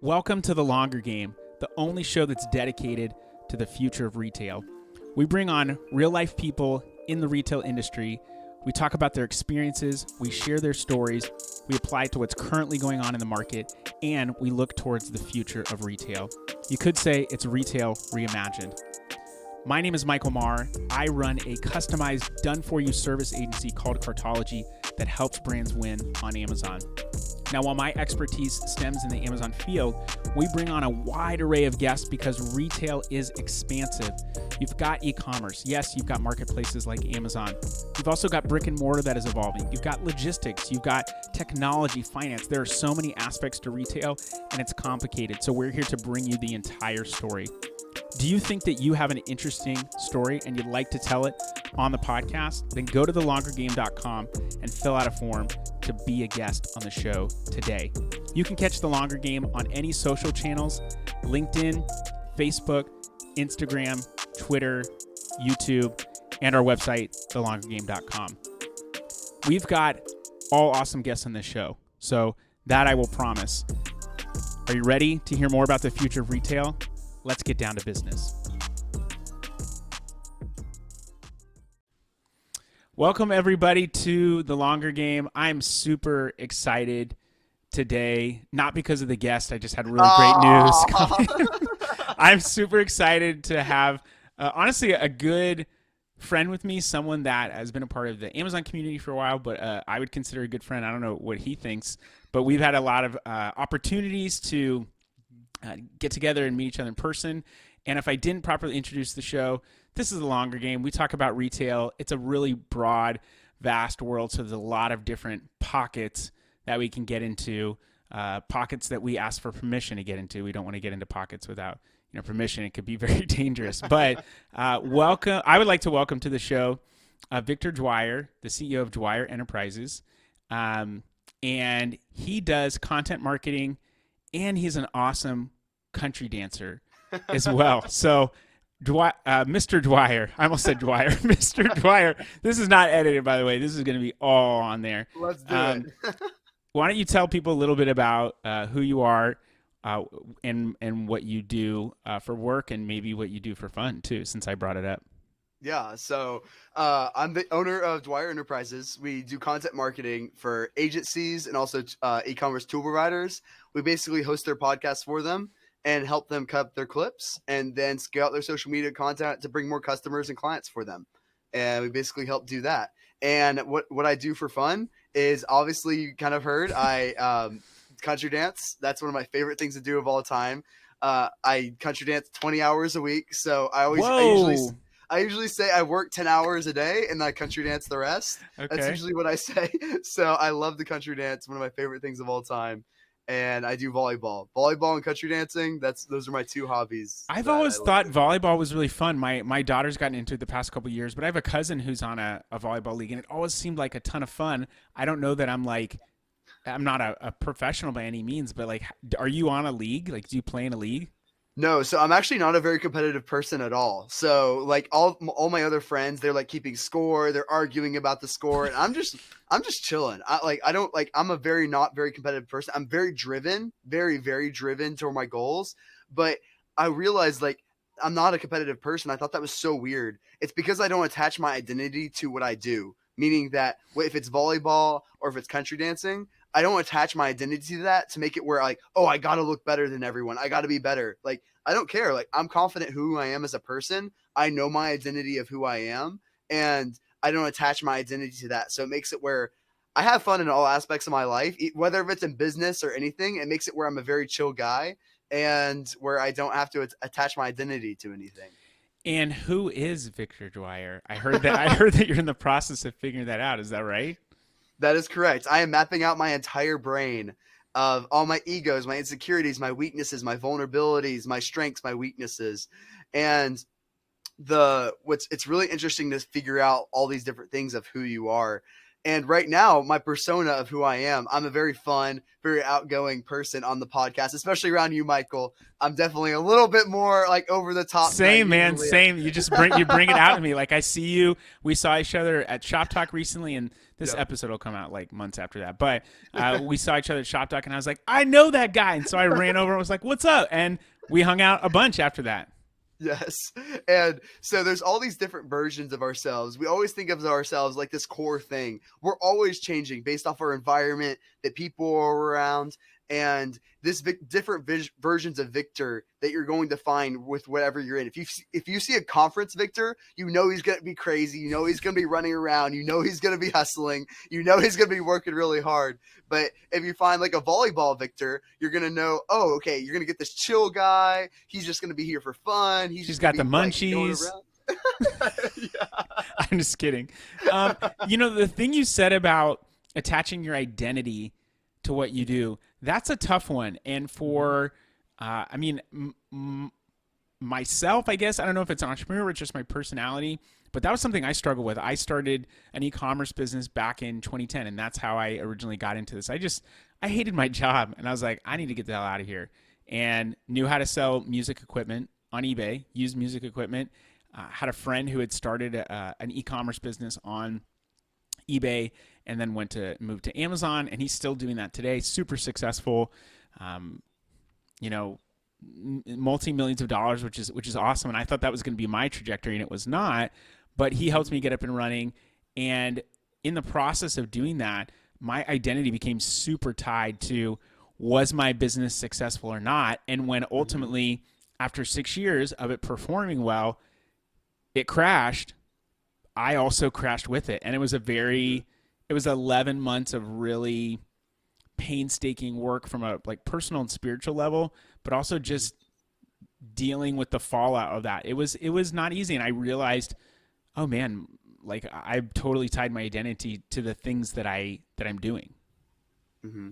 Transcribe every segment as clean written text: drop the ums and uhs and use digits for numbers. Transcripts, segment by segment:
Welcome to The Longer Game, the only show that's dedicated to the future of retail. We bring on real-life people in the retail industry. We talk about their experiences, we share their stories, we apply it to what's currently going on in the market, and we look towards the future of retail. You could say it's Retail Reimagined. My name is Michael Marr. I run a customized, done-for-you service agency called Cartology that helps brands win on Amazon. Now, while my expertise stems in the Amazon field, we bring on a wide array of guests because retail is expansive. You've got e-commerce. Yes, you've got marketplaces like Amazon. You've also got brick and mortar that is evolving. You've got logistics. You've got technology, finance. There are so many aspects to retail, and it's complicated. So we're here to bring you the entire story. Do you think that you have an interesting story and you'd like to tell it on the podcast? Then go to thelongergame.com and fill out a form to be a guest on the show today. You can catch The Longer Game on any social channels: LinkedIn, Facebook, Instagram, Twitter, YouTube, and our website, thelongergame.com. We've got all awesome guests on this show, so that I will promise. Are you ready to hear more about the future of retail? Let's get down to business. Welcome, everybody, to The Longer Game. I'm super excited today, not because of the guest. I just had really great news. I'm super excited to have, honestly, a good friend with me, someone that has been a part of the Amazon community for a while, but I would consider a good friend. I don't know what he thinks, but we've had a lot of opportunities to get together and meet each other in person. And if I didn't properly introduce the show, this is The Longer Game. We talk about retail. It's a really broad, vast world, so there's a lot of different pockets that we can get into, pockets that we ask for permission to get into. We don't want to get into pockets without permission. It could be very dangerous. But welcome. I would like to welcome to the show Victor Dwyer, the CEO of Dwyer Enterprises. And he does content marketing, and he's an awesome country dancer as well. So, Mr. Dwyer, I almost said Dwyer, Mr. Dwyer. This is not edited, by the way. This is going to be all on there. Let's do it. Why don't you tell people a little bit about who you are and what you do for work, and maybe what you do for fun too, since I brought it up. Yeah, so I'm the owner of Dwyer Enterprises. We do content marketing for agencies and also e-commerce tool providers. We basically host their podcasts for them and help them cut their clips and then scale out their social media content to bring more customers and clients for them. And we basically help do that. And what I do for fun is, obviously, you kind of heard, I country dance. That's one of my favorite things to do of all time. I country dance 20 hours a week. So I usually say I work 10 hours a day and I country dance the rest. Okay. That's usually what I say. So I love the country dance, one of my favorite things of all time. And I do volleyball and country dancing. Those are my two hobbies. I've always thought volleyball was really fun. My daughter's gotten into it the past couple of years, but I have a cousin who's on a volleyball league, and it always seemed like a ton of fun. I don't know that I'm not a professional by any means, but are you on a league? Do you play in a league? No, so I'm actually not a very competitive person at all. So all my other friends, they're keeping score, they're arguing about the score, and I'm just chilling. I'm a not very competitive person. I'm very driven, very, very driven toward my goals. But I realized I'm not a competitive person. I thought that was so weird. It's because I don't attach my identity to what I do. Meaning that if it's volleyball or if it's country dancing, I don't attach my identity to that to make it where I got to look better than everyone. I got to be better. I don't care. I'm confident who I am as a person. I know my identity of who I am, and I don't attach my identity to that. So it makes it where I have fun in all aspects of my life, whether if it's in business or anything. It makes it where I'm a very chill guy and where I don't have to attach my identity to anything. And who is Victor Dwyer? I heard that you're in the process of figuring that out. Is that right? That is correct. I am mapping out my entire brain of all my egos, my insecurities, my weaknesses, my vulnerabilities, my strengths, my weaknesses. And it's really interesting to figure out all these different things of who you are. And right now, my persona of who I am, I'm a very fun, very outgoing person on the podcast, especially around you, Michael. I'm definitely a little bit more like over the top than I Same, man. usually am. Same. You bring it out to me. Like I see you. We saw each other at Shop Talk recently, and this Yeah. episode will come out like months after that. But we saw each other at Shop Talk, and I was like, I know that guy. And so I ran over and was like, "What's up?" And we hung out a bunch after that. Yes. And so there's all these different versions of ourselves. We always think of ourselves like this core thing. We're always changing based off our environment, the people are around, and this different versions of Victor that you're going to find with whatever you're in. If you see a conference Victor, you know he's going to be crazy. You know he's going to be running around. You know he's going to be hustling. You know he's going to be working really hard. But if you find like a volleyball Victor, you're going to know, oh, okay, you're going to get this chill guy. He's just going to be here for fun. She's got the munchies. Yeah. I'm just kidding. The thing you said about attaching your identity to what you do, that's a tough one. And for, myself, I guess, I don't know if it's an entrepreneur or it's just my personality, but that was something I struggled with. I started an e-commerce business back in 2010, and that's how I originally got into this. I hated my job, and I was like, I need to get the hell out of here, and knew how to sell music equipment on eBay, used music equipment. Had a friend who had started an e-commerce business on eBay and then moved to Amazon, and he's still doing that today. Super successful, multi-millions of dollars, which is awesome. And I thought that was going to be my trajectory, and it was not. But he helped me get up and running, and in the process of doing that, my identity became super tied to, was my business successful or not? And when ultimately, after 6 years of it performing well, it crashed, I also crashed with it. And it was 11 months of really painstaking work from a like personal and spiritual level, but also just dealing with the fallout of that. It was not easy. And I realized, oh man, like I've totally tied my identity to the things that I'm doing. Mm-hmm.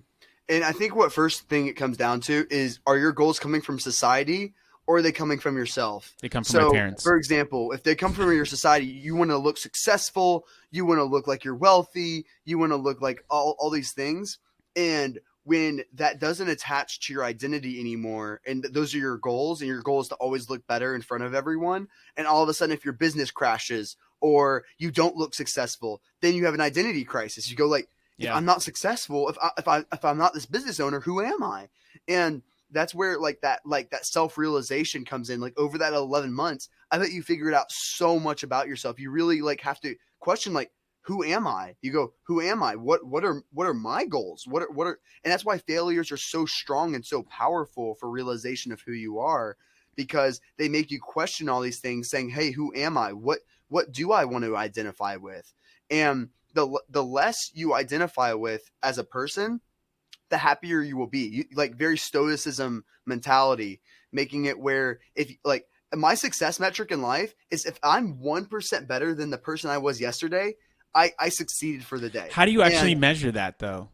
And I think what first thing it comes down to is, are your goals coming from society or are they coming from yourself? They come from my parents. For example, if they come from your society, you want to look successful, you want to look like you're wealthy, you want to look like all these things. And when that doesn't attach to your identity anymore, and those are your goals, and your goal is to always look better in front of everyone, and all of a sudden if your business crashes or you don't look successful, then you have an identity crisis. You go like, if I'm not successful, if I'm not this business owner, who am I? And that's where that self-realization comes in. Like over that 11 months, I bet you figured out so much about yourself. You really like have to question, like, who am I? You go, who am I? What are my goals? What are, and that's why failures are so strong and so powerful for realization of who you are, because they make you question all these things, saying, hey, who am I? What do I want to identify with? And the less you identify with as a person, the happier you will be. Like very stoicism mentality, making it where if like my success metric in life is if I'm 1% better than the person I was yesterday, I succeeded for the day. How do you actually measure that though?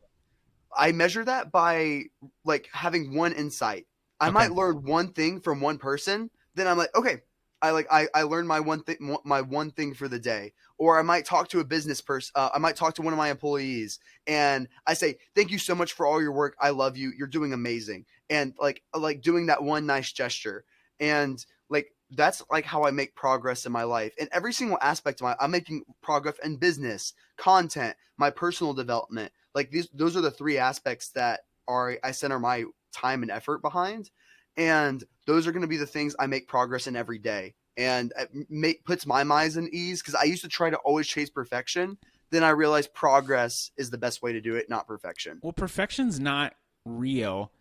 I measure that by like having one insight. I might learn one thing from one person. Then I'm like, okay, I learned my one thing for the day. Or I might talk to a business person. I might talk to one of my employees and I say, thank you so much for all your work. I love you. You're doing amazing. And like doing that one nice gesture. And like, that's like how I make progress in my life. In every single aspect of I'm making progress in business, content, my personal development. Like those are the three aspects that I center my time and effort behind. And those are going to be the things I make progress in every day. And it puts my mind at ease, because I used to try to always chase perfection. Then I realized progress is the best way to do it, not perfection. Well, perfection's not real,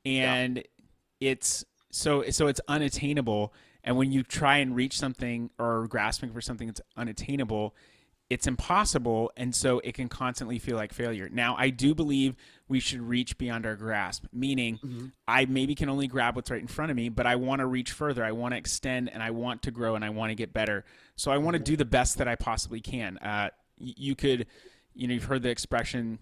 and it's unattainable. And when you try and reach something or grasping for something that's unattainable, it's impossible, and so it can constantly feel like failure. Now, I do believe we should reach beyond our grasp, meaning I maybe can only grab what's right in front of me, but I want to reach further. I want to extend, and I want to grow, and I want to get better. So I want to do the best that I possibly can. You've heard the expression,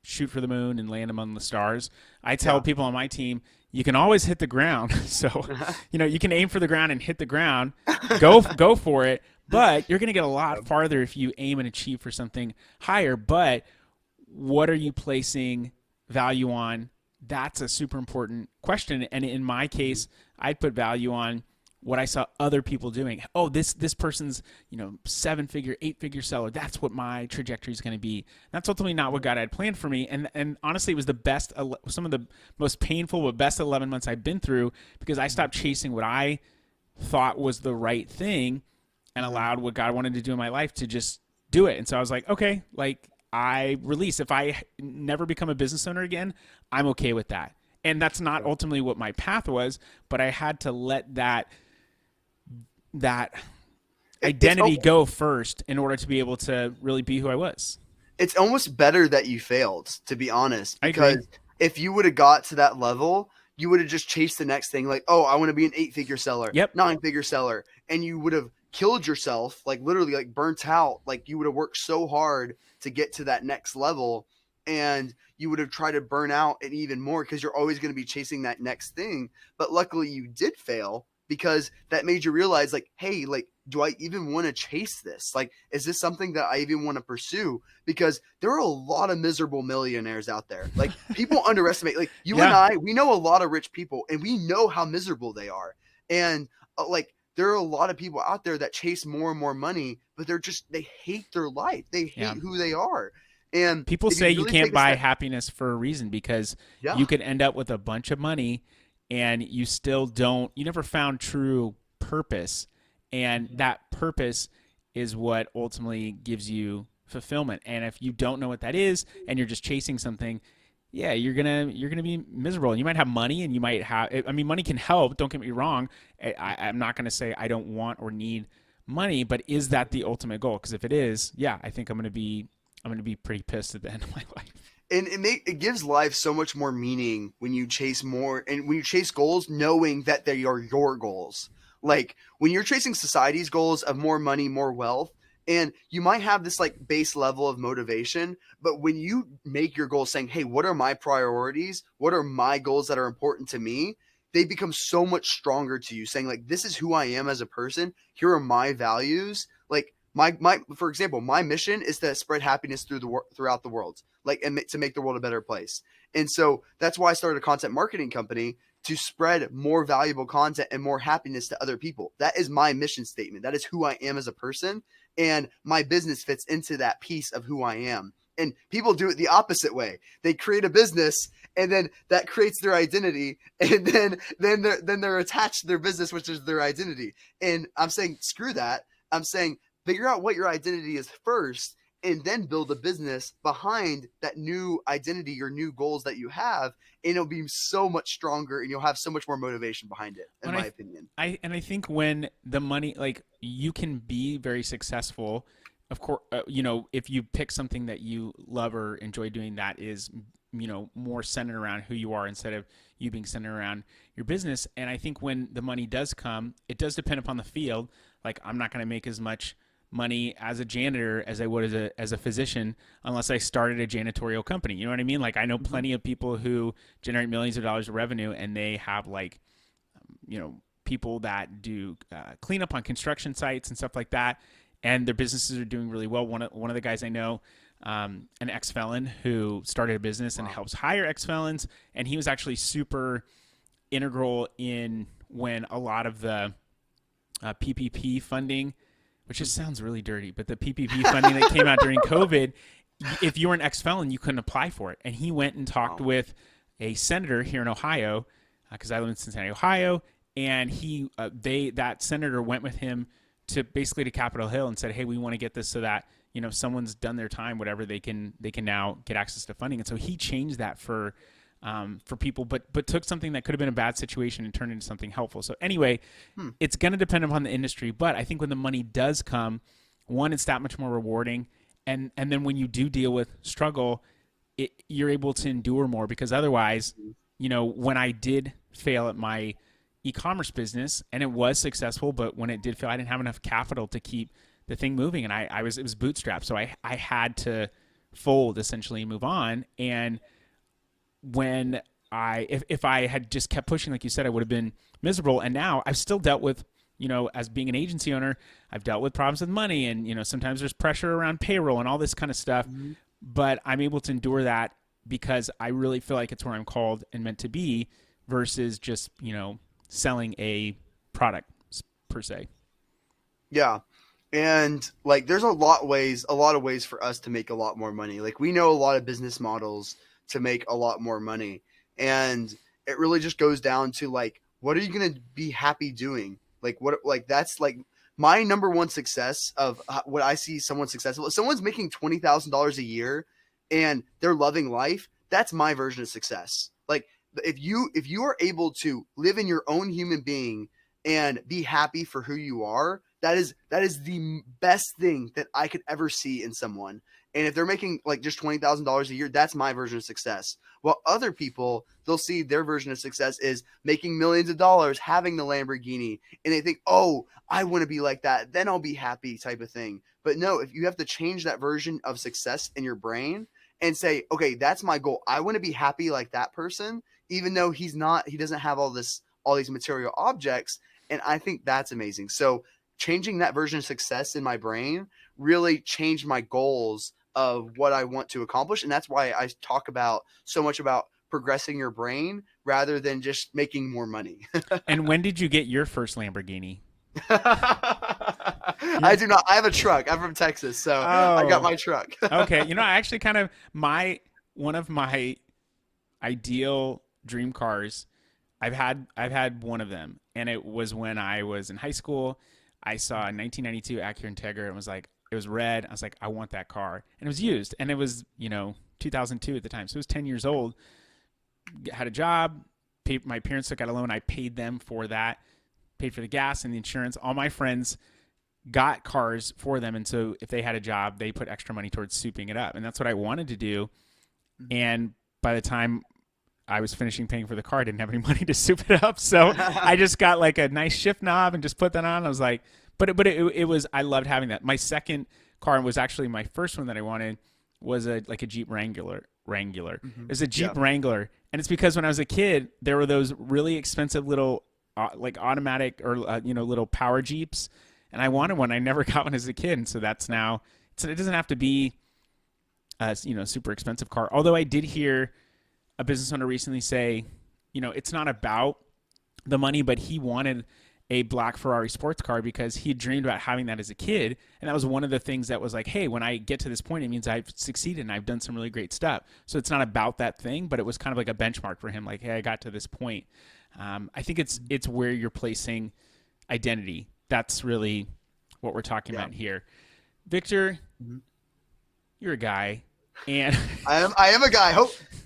shoot for the moon and land among the stars. I tell people on my team, you can always hit the ground. So, you can aim for the ground and hit the ground, go for it. But you're going to get a lot farther if you aim and achieve for something higher. But what are you placing value on? That's a super important question. And in my case, I'd put value on what I saw other people doing. Oh, this person's, 7-figure, 8-figure seller. That's what my trajectory is going to be. That's ultimately not what God had planned for me. And honestly, it was the best, some of the most painful but best 11 months I've been through, because I stopped chasing what I thought was the right thing and allowed what God wanted to do in my life to just do it. And so I was like, okay, like I release. If I never become a business owner again, I'm okay with that. And that's not ultimately what my path was, but I had to let that identity go first in order to be able to really be who I was. It's almost better that you failed, to be honest, because if you would have got to that level, you would have just chased the next thing. Like, oh, I want to be an 8-figure seller, 9-figure seller. And you would have killed yourself, like literally like burnt out. Like you would have worked so hard to get to that next level, and you would have tried to burn out and even more, because you're always going to be chasing that next thing. But luckily you did fail, because that made you realize, like, hey, like, do I even want to chase this? Like, is this something that I even want to pursue? Because there are a lot of miserable millionaires out there. Like, people underestimate, like you and I, we know a lot of rich people, and we know how miserable they are. And like, there are a lot of people out there that chase more and more money, but they hate their life. They hate who they are. And people say you can't buy happiness for a reason, because you could end up with a bunch of money and you still you never found true purpose. And that purpose is what ultimately gives you fulfillment. And if you don't know what that is and you're just chasing something, you're gonna be miserable. And you might have money, and you might have, I mean, money can help. Don't get me wrong. I'm not gonna say I don't want or need money, but is that the ultimate goal? Because if it is, I think I'm gonna be pretty pissed at the end of my life. And it gives life so much more meaning when you chase more, and when you chase goals, knowing that they are your goals. Like when you're chasing society's goals of more money, more wealth, and you might have this like base level of motivation, but when you make your goals saying, hey, what are my priorities? What are my goals that are important to me? They become so much stronger to you, saying like, this is who I am as a person. Here are my values. Like for example, my mission is to spread happiness throughout the world, like, and to make the world a better place. And so that's why I started a content marketing company, to spread more valuable content and more happiness to other people. That is my mission statement. That is who I am as a person. And my business fits into that piece of who I am. And people do it the opposite way. They create a business, and then that creates their identity. And then they're attached to their business, which is their identity. And I'm saying, screw that. I'm saying, figure out what your identity is first, and then build a business behind that new identity, your new goals that you have, and it'll be so much stronger, and you'll have so much more motivation behind it, in my opinion. I think when the money, like, you can be very successful, of course, if you pick something that you love or enjoy doing, that is, more centered around who you are instead of you being centered around your business. And I think when the money does come, it does depend upon the field. Like, I'm not going to make as much money as a janitor as I would as a physician unless I started a janitorial company. You know what I mean? Like, I know plenty of people who generate millions of dollars of revenue, and they have like, people that do cleanup on construction sites and stuff like that, and their businesses are doing really well. One of the guys I know, an ex-felon who started a business and helps hire ex-felons, and he was actually super integral in when a lot of the PPP funding, which just sounds really dirty, but the PPP funding that came out during COVID, if you were an ex-felon, you couldn't apply for it. And he went and talked with a senator here in Ohio, because I live in Cincinnati, Ohio, and that senator went with him to Capitol Hill and said, hey, we want to get this so that, someone's done their time, whatever, they can now get access to funding. And so he changed that for people, but took something that could have been a bad situation and turned it into something helpful. So anyway, it's going to depend upon the industry, but I think when the money does come, one, it's that much more rewarding. And then when you do deal with struggle, you're able to endure more, because otherwise, when I did fail at my e-commerce business, and it was successful, but when it did fail, I didn't have enough capital to keep the thing moving. And it was bootstrapped. So I had to fold essentially and move on. And when if I had just kept pushing, like you said, I would have been miserable. And now I've still dealt with as being an agency owner, I've dealt with problems with money, and sometimes there's pressure around payroll and all this kind of stuff. Mhm. But I'm able to endure that because I really feel like it's where I'm called and meant to be, versus just selling a product per se. Yeah. And like there's a lot of ways for us to make a lot more money. Like we know a lot of business models to make a lot more money. And it really just goes down to like what are you going to be happy doing? Like that's like my number one success of what I see someone successful. If someone's making $20,000 a year and they're loving life, that's my version of success. Like if you are able to live in your own human being and be happy for who you are, that is the best thing that I could ever see in someone. And if they're making like just $20,000 a year, that's my version of success. While other people, they'll see their version of success is making millions of dollars, having the Lamborghini, and they think, oh, I want to be like that, then I'll be happy type of thing. But no, if you have to change that version of success in your brain and say, okay, that's my goal. I want to be happy like that person, even though he doesn't have all these material objects. And I think that's amazing. So changing that version of success in my brain really changed my goals of what I want to accomplish. And that's why I talk about so much about progressing your brain rather than just making more money. And when did you get your first Lamborghini? I do not. I have a truck. I'm from Texas, so I got Oh, my truck. okay. I actually kind of my one of my ideal dream cars. I've had one of them, and it was when I was in high school. I saw a 1992 Acura Integra and was like, it was red. I was like, I want that car, and it was used, and it was 2002 at the time, so it was 10 years old. Had a job. My parents took out a loan. I paid them for that. Paid for the gas and the insurance. All my friends got cars for them, and so if they had a job, they put extra money towards souping it up, and that's what I wanted to do. And by the time I was finishing paying for the car, I didn't have any money to soup it up, so I just got like a nice shift knob and just put that on. I was like, it was, I loved having that. My second car was actually my first one that I wanted was a Jeep Wrangler. It was a Jeep Wrangler, and it's because when I was a kid, there were those really expensive little like automatic or little power Jeeps, and I wanted one. I never got one as a kid, and so that's now. It doesn't have to be a super expensive car. Although I did hear a business owner recently say, it's not about the money, but he wanted a black Ferrari sports car because he dreamed about having that as a kid. And that was one of the things that was like, hey, when I get to this point, it means I've succeeded and I've done some really great stuff. So it's not about that thing, but it was kind of like a benchmark for him. Like, hey, I got to this point. I think it's where you're placing identity. That's really what we're talking about here. Victor, you're a guy. And I am a guy.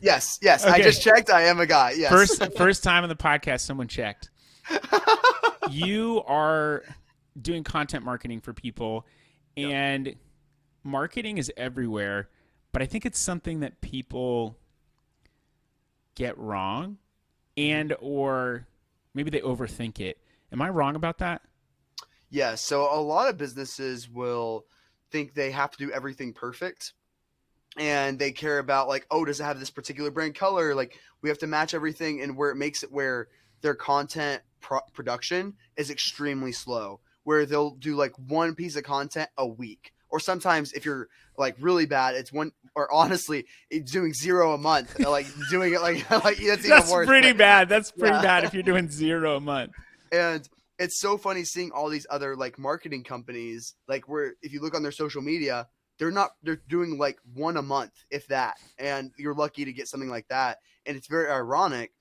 Yes. Okay. I just checked. I am a guy. Yes. First time on the podcast, someone checked. You are doing content marketing for people, and marketing is everywhere, but I think it's something that people get wrong, and or maybe they overthink it. Am I wrong about that? Yeah. So a lot of businesses will think they have to do everything perfect. And they care about like, oh, does it have this particular brand color? Like we have to match everything, and where it makes it where their content production is extremely slow, where they'll do like one piece of content a week, or sometimes if you're like really bad, it's one, or honestly, it's doing zero a month, like doing it like that's even worse. Pretty bad. That's pretty bad if you're doing zero a month. And it's so funny seeing all these other like marketing companies, like where if you look on their social media, they're doing like one a month, if that. And you're lucky to get something like that. And it's very ironic,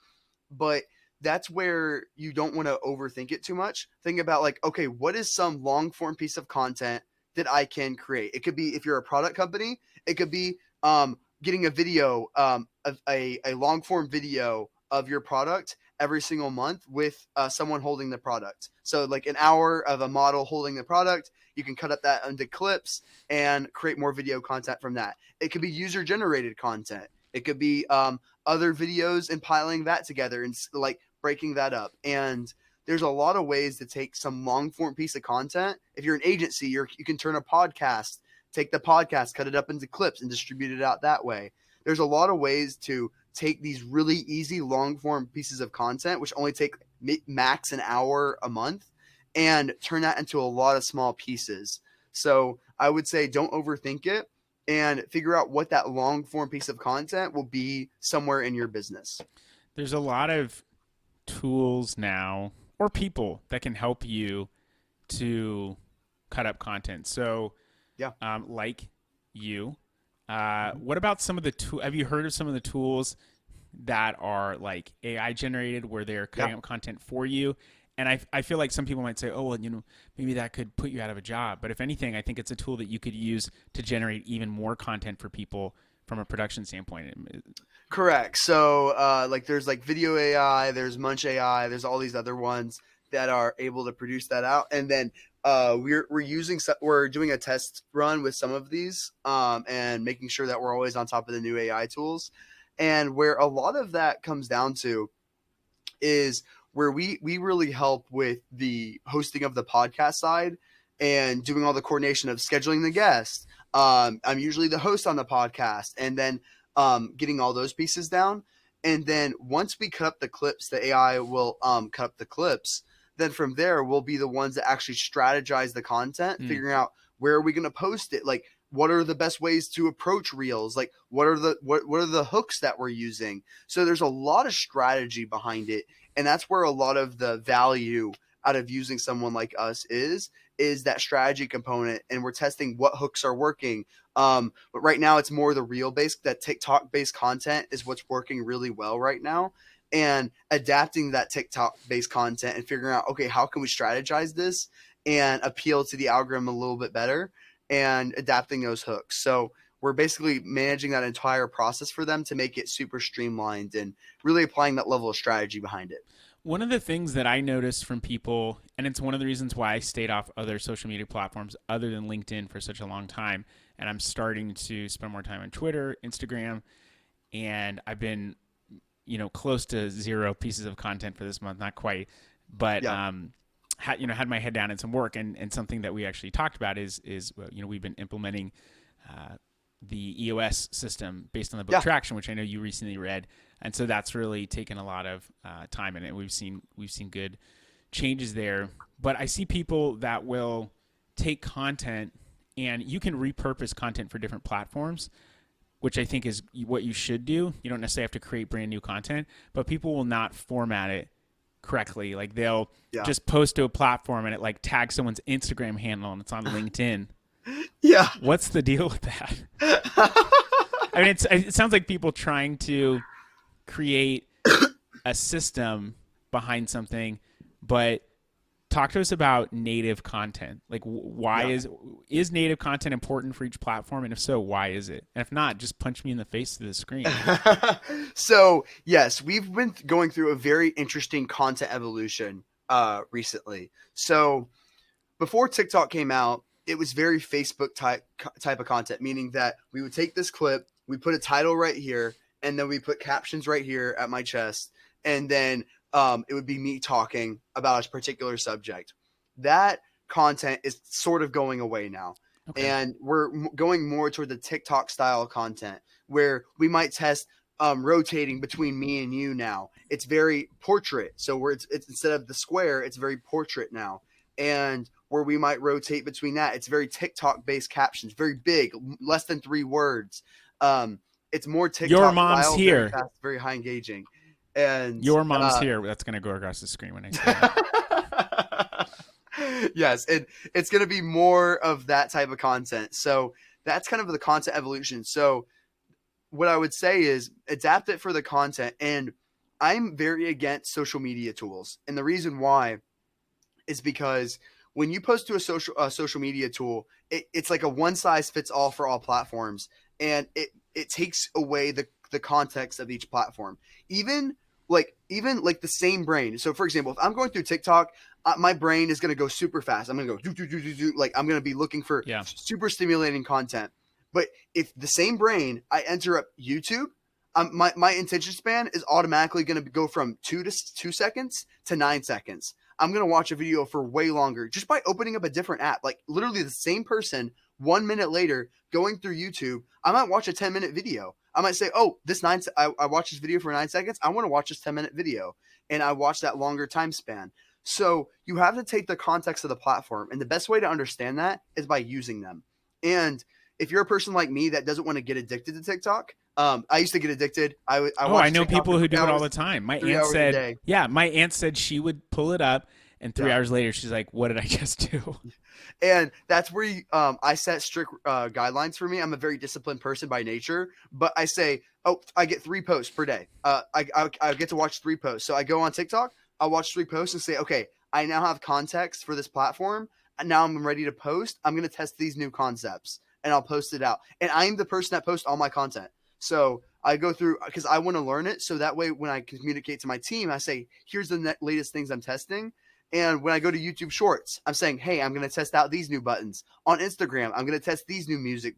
but that's where you don't want to overthink it too much. Think about like, okay, what is some long form piece of content that I can create? It could be, if you're a product company, it could be getting a video, a long form video of your product every single month with someone holding the product. So like an hour of a model holding the product, you can cut up that into clips and create more video content from that. It could be user generated content. It could be other videos and piling that together and like breaking that up. And there's a lot of ways to take some long form piece of content. If you're an agency, you can turn a podcast, take the podcast, cut it up into clips and distribute it out that way. There's a lot of ways to take these really easy long form pieces of content, which only take max an hour a month, and turn that into a lot of small pieces. So I would say don't overthink it and figure out what that long form piece of content will be somewhere in your business. There's a lot of tools now or people that can help you to cut up content. So, Yeah. like you, what about some of the have you heard of some of the tools that are like AI generated where they're cutting Yeah. up content for you? And I feel like some people might say, oh, well, maybe that could put you out of a job. But if anything, I think it's a tool that you could use to generate even more content for people from a production standpoint. Correct. So, like, there's like Video AI, there's Munch AI, there's all these other ones that are able to produce that out. And then we're doing a test run with some of these, and making sure that we're always on top of the new AI tools. And where a lot of that comes down to is where we really help with the hosting of the podcast side and doing all the coordination of scheduling the guests. I'm usually the host on the podcast, and then getting all those pieces down. And then once we cut up the clips, the AI will cut up the clips. Then from there, we'll be the ones that actually strategize the content, figuring out where are we going to post it, like what are the best ways to approach reels, like what are the hooks that we're using. So there's a lot of strategy behind it, and that's where a lot of the value out of using someone like us is that strategy component, and we're testing what hooks are working. But right now it's more the reel based, that TikTok based content is what's working really well right now, and adapting that TikTok based content and figuring out, okay, how can we strategize this and appeal to the algorithm a little bit better, and adapting those hooks. So we're basically managing that entire process for them to make it super streamlined and really applying that level of strategy behind it. One of the things that I noticed from people, and it's one of the reasons why I stayed off other social media platforms other than LinkedIn for such a long time, and I'm starting to spend more time on Twitter, Instagram, and I've been, close to 0 pieces of content for this month, not quite, but Yeah. had my head down in some work, and something that we actually talked about is we've been implementing the EOS system based on the book Yeah. Traction, which I know you recently read, and so that's really taken a lot of time in it. We've seen good changes there, but I see people that will take content, and you can repurpose content for different platforms, which I think is what you should do. You don't necessarily have to create brand new content, but people will not format it correctly. Like they'll just post to a platform and it like tags someone's Instagram handle and it's on LinkedIn. Yeah. What's the deal with that? I mean, it sounds like people trying to create a system behind something, but talk to us about native content. Like, why is native content important for each platform? And if so, why is it? And if not, just punch me in the face to the screen. So, yes, we've been going through a very interesting content evolution recently. So, before TikTok came out, it was very Facebook type of content, meaning that we would take this clip, we put a title right here, and then we put captions right here at my chest, and then it would be me talking about a particular subject. That content is sort of going away now. Okay. And we're going more toward the TikTok style content where we might test rotating between me and you now. It's very portrait. So where it's instead of the square, it's very portrait now. And where we might rotate between that, it's very TikTok based captions, very big, less than 3 words. It's more TikTok Your mom's style, here. very fast, very high engaging. And your mom's here. That's going to go across the screen when I say that. Yes, it's going to be more of that type of content. So that's kind of the content evolution. So what I would say is adapt it for the content. And I'm very against social media tools. And the reason why is because when you post to a social media tool, it's like a one size fits all for all platforms. And it takes away the context of each platform. Even like the same brain. So for example, if I'm going through TikTok, my brain is going to go super fast. I'm going to go do. Like I'm going to be looking for super stimulating content. But if the same brain, I enter up YouTube, my attention span is automatically going to go from 2 seconds to 9 seconds. I'm going to watch a video for way longer just by opening up a different app. Like literally the same person 1 minute later going through YouTube, I might watch a 10-minute video. I might say, oh, I watched this video for 9 seconds. I want to watch this 10-minute video. And I watch that longer time span. So you have to take the context of the platform. And the best way to understand that is by using them. And if you're a person like me that doesn't want to get addicted to TikTok, I used to get addicted. I Oh, I watched know TikTok for people who do it all hours, the time. My three aunt hours a said, day. yeah, my aunt said she would pull it up, and three Yeah. hours later, she's like, what did I just do? And that's where I set strict guidelines for me. I'm a very disciplined person by nature, but I say, oh, I get 3 posts per day. I get to watch 3 posts. So I go on TikTok, I watch 3 posts and say, okay, I now have context for this platform. And now I'm ready to post. I'm going to test these new concepts and I'll post it out. And I'm the person that posts all my content. So I go through because I want to learn it. So that way, when I communicate to my team, I say, here's the latest things I'm testing. And when I go to YouTube Shorts, I'm saying, "Hey, I'm going to test out these new buttons." On Instagram, I'm going to test these new music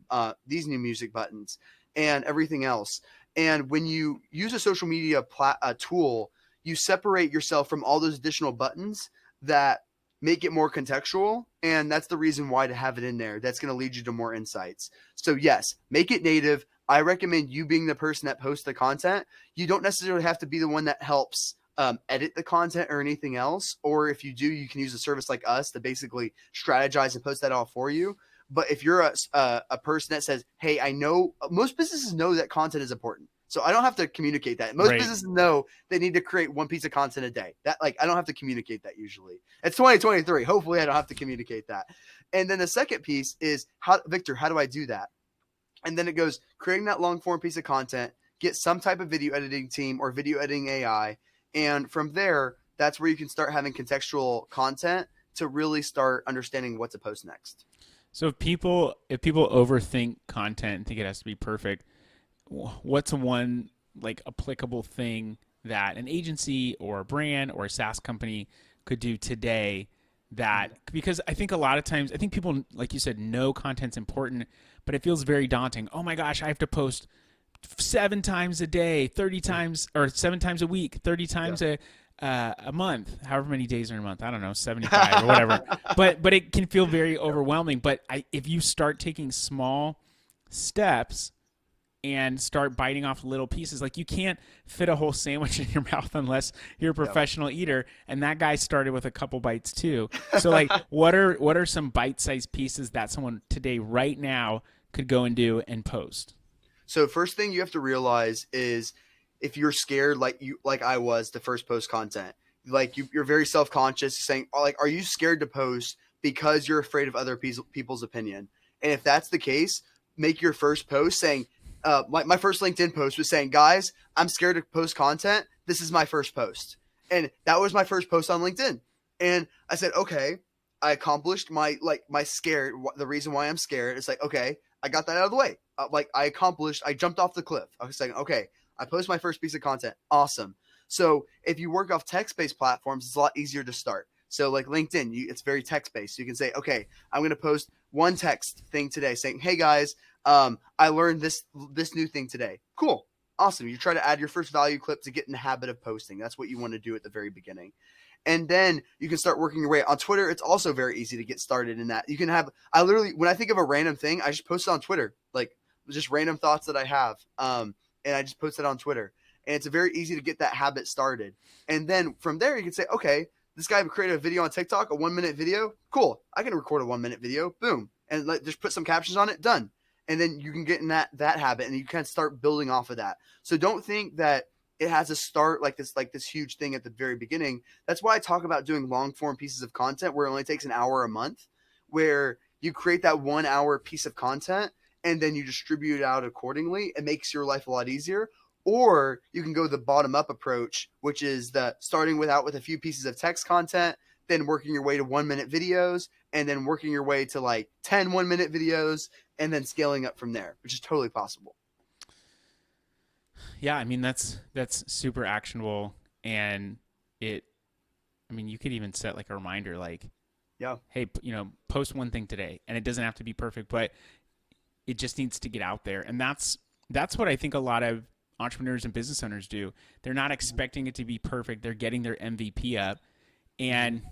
buttons, and everything else. And when you use a social media tool, you separate yourself from all those additional buttons that make it more contextual. And that's the reason why to have it in there. That's going to lead you to more insights. So yes, make it native. I recommend you being the person that posts the content. You don't necessarily have to be the one that helps edit the content or anything else. Or if you do, you can use a service like us to basically strategize and post that all for you. But if you're a person that says, hey, I know most businesses know that content is important. So I don't have to communicate that. Most Right. businesses know they need to create one piece of content a day. That like I don't have to communicate that usually. It's 2023. Hopefully I don't have to communicate that. And then the second piece is Victor, how do I do that? And then it goes creating that long form piece of content, get some type of video editing team or video editing AI. And from there, that's where you can start having contextual content to really start understanding what to post next. So if people overthink content and think it has to be perfect, what's one like applicable thing that an agency or a brand or a SaaS company could do today that because I think a lot of times I think people like you said know content's important, but it feels very daunting. Oh my gosh, I have to post 7 times a day, 30 times or 7 times a week, 30 times a month, however many days are in a month. I don't know, 75 or whatever. But it can feel very overwhelming. But if you start taking small steps and start biting off little pieces, like you can't fit a whole sandwich in your mouth unless you're a professional eater. And that guy started with a couple bites too. So like, what are some bite-sized pieces that someone today, right now, could go and do and post? So first thing you have to realize is if you're scared like I was to first post content, like you're very self-conscious saying like, are you scared to post because you're afraid of other people's opinion? And if that's the case, make your first post saying, my first LinkedIn post was saying, guys, I'm scared to post content. This is my first post. And that was my first post on LinkedIn. And I said, okay, I accomplished my scared, the reason why I'm scared. It's like, okay, I got that out of the way. I jumped off the cliff. I was saying, okay, I post my first piece of content. Awesome. So if you work off text-based platforms, it's a lot easier to start. So like LinkedIn, it's very text-based. So you can say, okay, I'm going to post one text thing today saying, hey guys, I learned this new thing today. Cool. Awesome. You try to add your first value clip to get in the habit of posting. That's what you want to do at the very beginning. And then you can start working your way on Twitter. It's also very easy to get started in that. You can have, when I think of a random thing, I just post it on Twitter, like just random thoughts that I have. And I just post it on Twitter. And it's very easy to get that habit started. And then from there, you can say, okay, this guy created a video on TikTok, a 1-minute video. Cool. I can record a 1-minute video. Boom. And just put some captions on it. Done. And then you can get in that habit and you can start building off of that. So don't think that it has to start like this huge thing at the very beginning. That's why I talk about doing long form pieces of content where it only takes an hour a month, where you create that 1 hour piece of content and then you distribute it out accordingly. It makes your life a lot easier. Or you can go the bottom up approach, which is the starting with a few pieces of text content, then working your way to 1-minute videos, and then working your way to like 10 1-minute videos, and then scaling up from there, which is totally possible. Yeah, I mean that's super actionable, and you could even set like a reminder, like, Yeah, hey, post one thing today, and it doesn't have to be perfect, but it just needs to get out there, and that's what I think a lot of entrepreneurs and business owners do. They're not expecting it to be perfect. They're getting their MVP up, and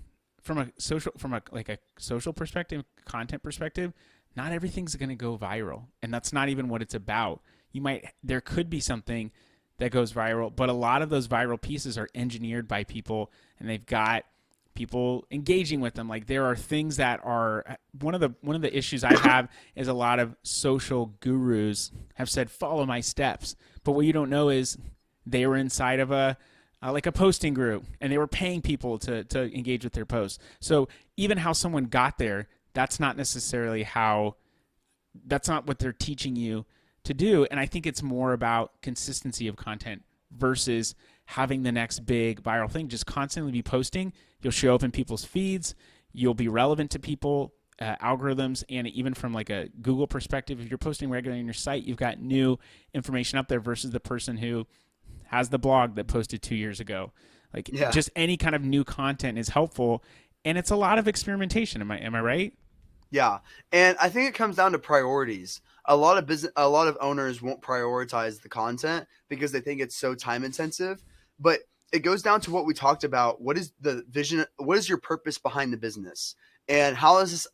from a social perspective, content perspective, not everything's going to go viral, and that's not even what it's about. There could be something that goes viral, but a lot of those viral pieces are engineered by people, and they've got people engaging with them. Like there are things that are one of the issues I have is a lot of social gurus have said follow my steps, but what you don't know is they were inside of a like a posting group and they were paying people to engage with their posts. So even how someone got there, that's not necessarily how, that's not what they're teaching you to do. And I think it's more about consistency of content versus having the next big viral thing. Just constantly be posting. You'll show up in people's feeds. You'll be relevant to people, algorithms, and even from like a Google perspective, if you're posting regularly on your site, you've got new information up there versus the person who has the blog that posted 2 years ago. Like just any kind of new content is helpful, and it's a lot of experimentation. Am I right? Yeah. And I think it comes down to priorities. A lot of owners won't prioritize the content because they think it's so time intensive, but it goes down to what we talked about. What is the vision? What is your purpose behind the business? And how does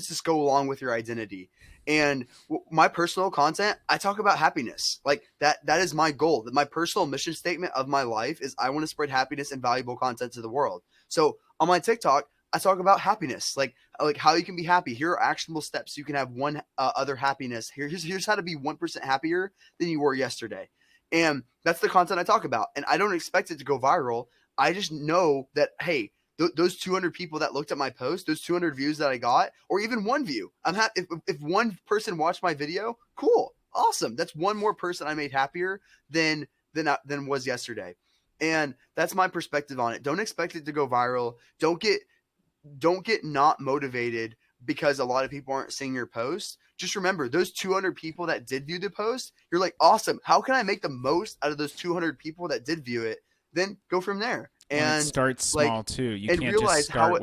this go along with your identity? And my personal content, I talk about happiness. Like that is my goal. That my personal mission statement of my life is I want to spread happiness and valuable content to the world. So on my TikTok, I talk about happiness, like how you can be happy. Here are actionable steps you can have one other happiness. Here's how to be 1% happier than you were yesterday. And that's the content I talk about. And I don't expect it to go viral. I just know that, hey, those 200 people that looked at my post, those 200 views that I got, or even one view, I'm happy. If one person watched my video, cool, awesome. That's one more person I made happier than was yesterday. And that's my perspective on it. Don't expect it to go viral. Don't get not motivated because a lot of people aren't seeing your post. Just remember those 200 people that did view the post, you're like, awesome. How can I make the most out of those 200 people that did view it? Then go from there. And start small too. You can't just start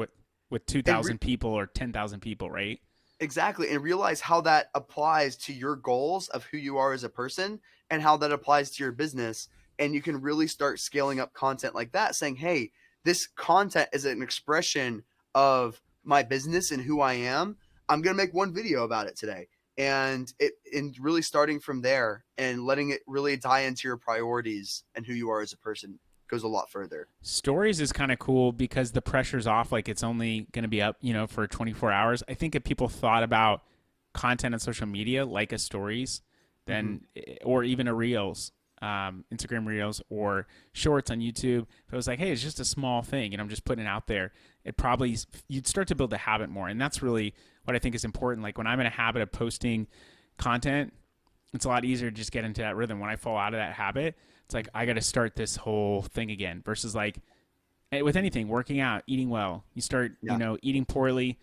with 2,000 people or 10,000 people, right? Exactly. And realize how that applies to your goals of who you are as a person and how that applies to your business. And you can really start scaling up content like that, saying, hey, this content is an expression of my business and who I am. I'm going to make one video about it today. And really starting from there and letting it really tie into your priorities and who you are as a person goes a lot further. Stories is kind of cool because the pressure's off. Like it's only going to be up, for 24 hours. I think if people thought about content on social media like a stories, then, or even a reels, Instagram reels or shorts on YouTube, if it was like, hey, it's just a small thing and I'm just putting it out there, you'd start to build a habit more. And that's really what I think is important. Like when I'm in a habit of posting content, it's a lot easier to just get into that rhythm. When I fall out of that habit, it's like, I got to start this whole thing again versus like with anything, working out, eating well, you start, eating poorly.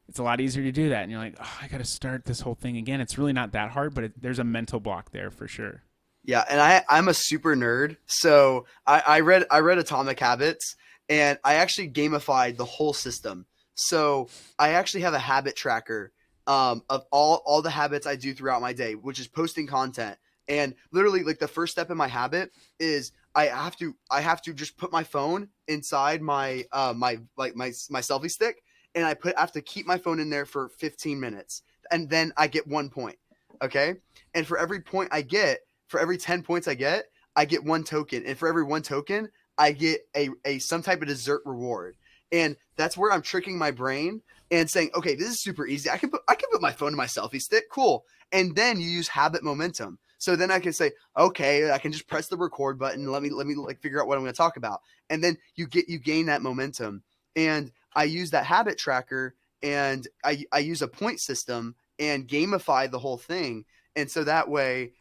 It's a lot easier to do that. And you're like, oh, I got to start this whole thing again. It's really not that hard, but there's a mental block there for sure. Yeah, and I'm a super nerd, so I read Atomic Habits, and I actually gamified the whole system. So I actually have a habit tracker of all the habits I do throughout my day, which is posting content. And literally, like the first step in my habit is I have to just put my phone inside my my selfie stick, and I have to keep my phone in there for 15 minutes, and then I get 1 point. Okay, and for every 10 points I get 1 token. And for every 1 token, I get a some type of dessert reward. And that's where I'm tricking my brain and saying, okay, this is super easy. I can put my phone in my selfie stick. Cool. And then you use habit momentum. So then I can say, okay, I can just press the record button. Let me like figure out what I'm going to talk about. And then you gain that momentum. And I use that habit tracker and I use a point system and gamify the whole thing. And so that way,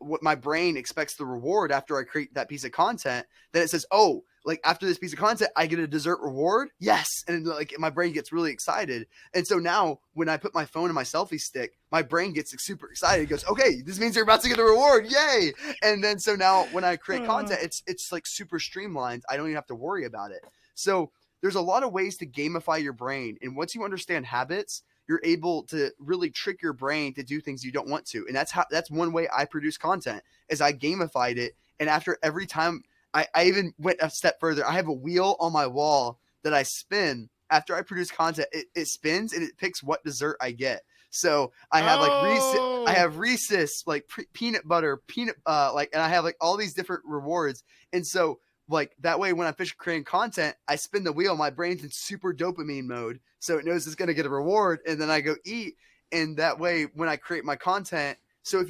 what my brain expects the reward after I create that piece of content, then it says, oh, like after this piece of content, I get a dessert reward. Yes. And like my brain gets really excited. And so now when I put my phone in my selfie stick, my brain gets super excited. It goes, okay, this means you're about to get a reward. Yay. And then, so now when I create content, it's like super streamlined. I don't even have to worry about it. So there's a lot of ways to gamify your brain. And once you understand habits, you're able to really trick your brain to do things you don't want to. And that's one way I produce content is I gamified it. And after every time I even went a step further, I have a wheel on my wall that I spin after I produce content. It spins and it picks what dessert I get. So I have like Reese's, like peanut butter, and I have like all these different rewards. And so like that way when I finish creating content, I spin the wheel, my brain's in super dopamine mode. So it knows it's going to get a reward. And then I go eat. And that way when I create my content, so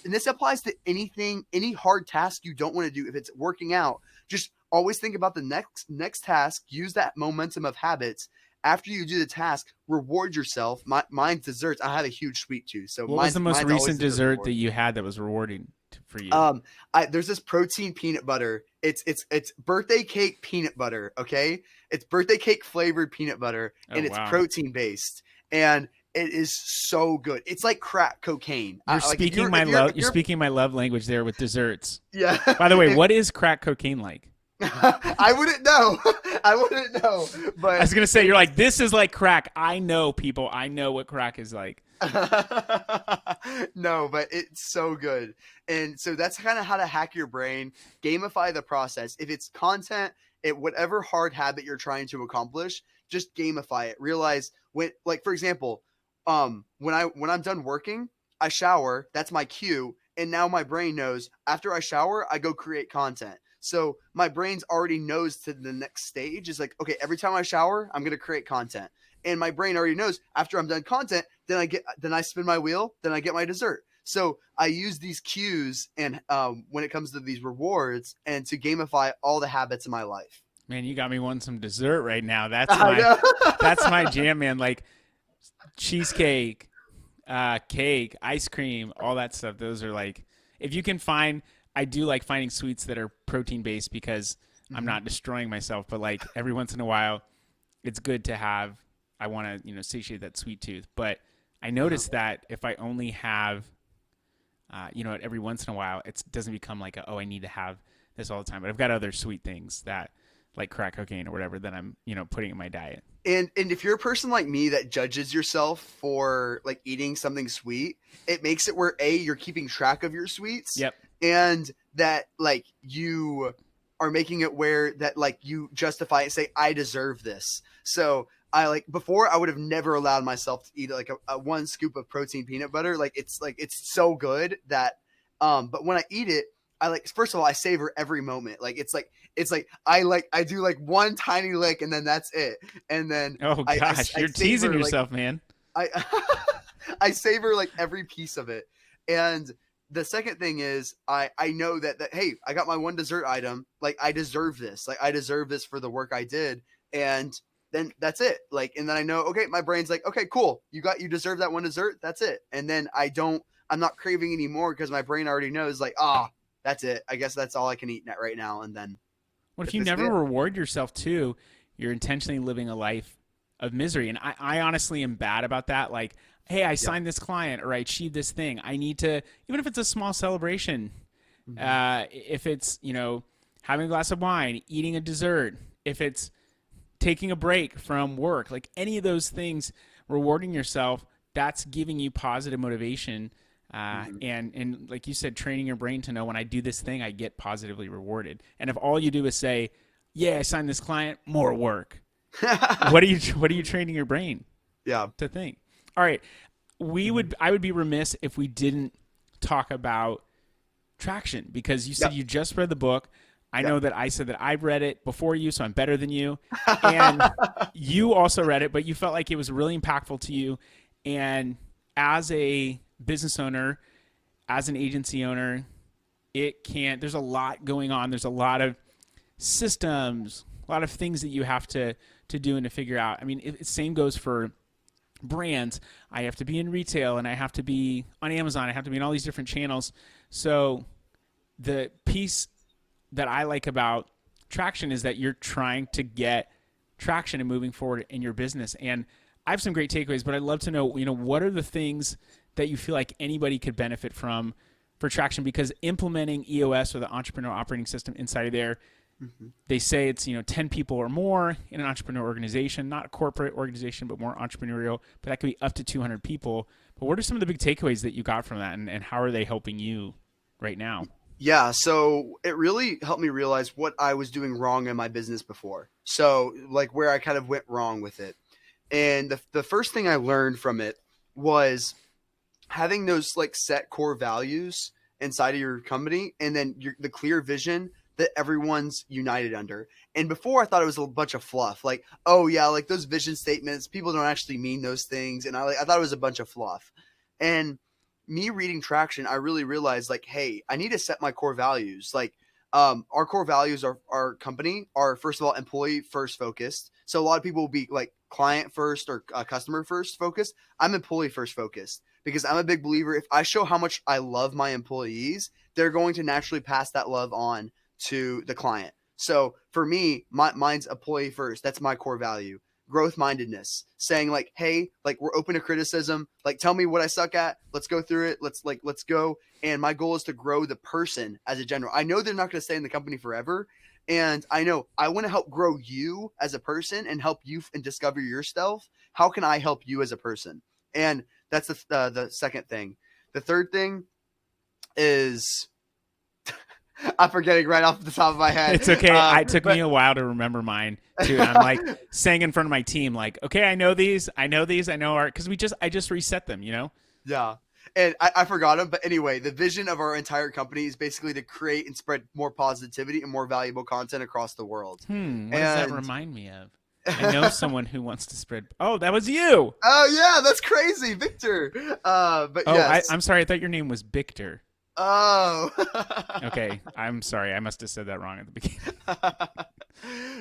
and this applies to anything, any hard task you don't want to do. If it's working out, just always think about the next task, use that momentum of habits. After you do the task, reward yourself. Mine's desserts. I have a huge sweet tooth. So what was the most recent dessert that you had that was rewarding for you? There's this protein peanut butter. It's birthday cake peanut butter. Okay. It's birthday cake flavored peanut butter, and it's protein based. And it is so good. It's like crack cocaine. You're speaking my love language there with desserts. Yeah. By the way, what is crack cocaine like? I wouldn't know. But I was gonna say, you're like, this is like crack. I know, people. I know what crack is like. No, but it's so good. And so that's kind of how to hack your brain, gamify the process. If it's content, whatever hard habit you're trying to accomplish, just gamify it. Realize when, like, for example, when I'm done working, I shower. That's my cue. And now my brain knows after I shower, I go create content. So my brain's already knows to the next stage is like, okay, every time I shower, I'm going to create content. And my brain already knows after I'm done content, then I spin my wheel, then I get my dessert. So I use these cues and when it comes to these rewards and to gamify all the habits in my life. Man, you got me wanting some dessert right now. That's my jam, man. Like cheesecake, cake, ice cream, all that stuff. Those are like, if you can find, I do like finding sweets that are protein based because I'm not destroying myself, but like every once in a while it's good to have, I want to, satiate that sweet tooth. But I noticed that if I only have, every once in a while, it doesn't become like, I need to have this all the time. But I've got other sweet things that, like crack cocaine or whatever, that I'm, putting in my diet. And if you're a person like me that judges yourself for like eating something sweet, it makes it where you're keeping track of your sweets. Yep. And that like you are making it where that like you justify it, say, I deserve this. So before I would have never allowed myself to eat like a one scoop of protein peanut butter. It's so good that, but when I eat it, first of all, I savor every moment. I do like one tiny lick and then that's it. And then, oh gosh, you're teasing yourself, man. I savor like every piece of it. And the second thing is I know that, hey, I got my one dessert item. Like I deserve this. Like I deserve this for the work I did. And then that's it. And then I know, okay, my brain's like, okay, cool. You deserve that one dessert. That's it. And then I'm not craving anymore because my brain already knows that's it. I guess that's all I can eat right now. And then what if you never reward yourself too? You're intentionally living a life of misery. And I honestly am bad about that. Like, hey, I signed this client or I achieved this thing. I need to, even if it's a small celebration, if it's, having a glass of wine, eating a dessert, if it's taking a break from work, like any of those things, rewarding yourself, that's giving you positive motivation. And like you said, training your brain to know when I do this thing, I get positively rewarded. And if all you do is say, yeah, I signed this client, more work. What are you training your brain to think? All right. I would be remiss if we didn't talk about traction, because you said you just read the book. I know that I said that I read it before you, so I'm better than you. And you also read it, but you felt like it was really impactful to you. And as a business owner, as an agency owner, there's a lot going on. There's a lot of systems, a lot of things that you have to do and to figure out. I mean, same goes for brands. I have to be in retail and I have to be on Amazon. I have to be in all these different channels. So the piece that I like about traction is that you're trying to get traction and moving forward in your business. And I have some great takeaways, but I'd love to know, what are the things that you feel like anybody could benefit from for traction? Because implementing EOS, or the Entrepreneur Operating System, inside of there, they say it's 10 people or more in an entrepreneur organization, not a corporate organization, but more entrepreneurial. But that could be up to 200 people. But what are some of the big takeaways that you got from that, and how are they helping you right now? Yeah, so it really helped me realize what I was doing wrong in my business before. So where I kind of went wrong with it. And the first thing I learned from it was having those set core values inside of your company, and then the clear vision that everyone's united under. And before, I thought it was a bunch of fluff. Like, oh yeah, like those vision statements, people don't actually mean those things, and I thought it was a bunch of fluff. And me reading Traction, I really realized like, hey, I need to set my core values. Like, our core values are our company are first of all employee first focused. So a lot of people will be like client first or customer first focused. I'm employee first focused because I'm a big believer. If I show how much I love my employees, they're going to naturally pass that love on to the client. So for me, mine's employee first. That's my core value. Growth mindedness, saying like, hey, like we're open to criticism. Like, tell me what I suck at. Let's go through it. Let's go. And my goal is to grow the person as a general. I know they're not going to stay in the company forever. And I know I want to help grow you as a person and help you and discover yourself. How can I help you as a person? And that's the second thing. The third thing is I'm forgetting right off the top of my head. It's okay. It took me a while to remember mine too. I'm like saying in front of my team, like, okay, I know these, I know our, because I just reset them, you know? Yeah. And I forgot them. But anyway, the vision of our entire company is basically to create and spread more positivity and more valuable content across the world. What does that remind me of? I know someone who wants to spread. Oh, that was you. Oh, yeah. That's crazy. Victor. But yes. I'm sorry. I thought your name was Victor. Oh. Okay. I'm sorry. I must have said that wrong at the beginning.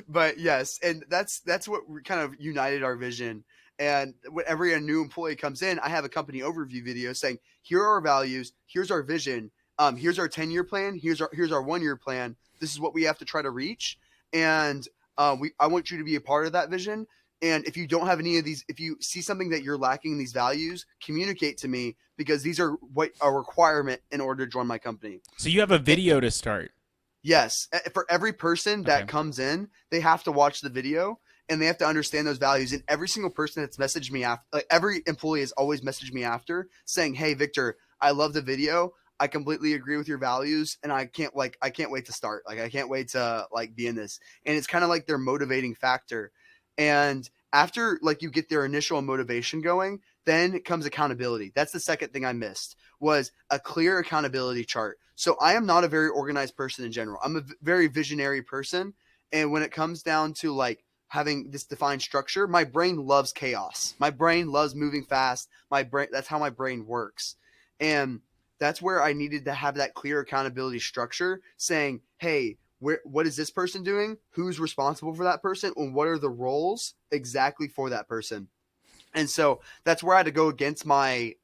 But yes. And that's what kind of united our vision. And whenever a new employee comes in, I have a company overview video saying, here are our values. Here's our vision. Here's our 10-year plan. Here's our 1-year plan. This is what we have to try to reach. And I want you to be a part of that vision. And if you don't have any of these, if you see something that you're lacking in these values, communicate to me, because these are what a requirement in order to join my company. So you have a video to start. Yes. For every person that comes in, they have to watch the video. And they have to understand those values. And every single person that's messaged me after, like every employee has always messaged me after saying, hey, Victor, I love the video. I completely agree with your values. And I can't wait to start. Like, I can't wait to like be in this. And it's kind of like their motivating factor. And after like you get their initial motivation going, then comes accountability. That's the second thing I missed, was a clear accountability chart. So I am not a very organized person in general. I'm a very visionary person. And when it comes down to like having this defined structure, my brain loves chaos. My brain loves moving fast. That's how my brain works. And that's where I needed to have that clear accountability structure saying, hey, what is this person doing? Who's responsible for that person? And what are the roles exactly for that person? And so that's where I had to go against my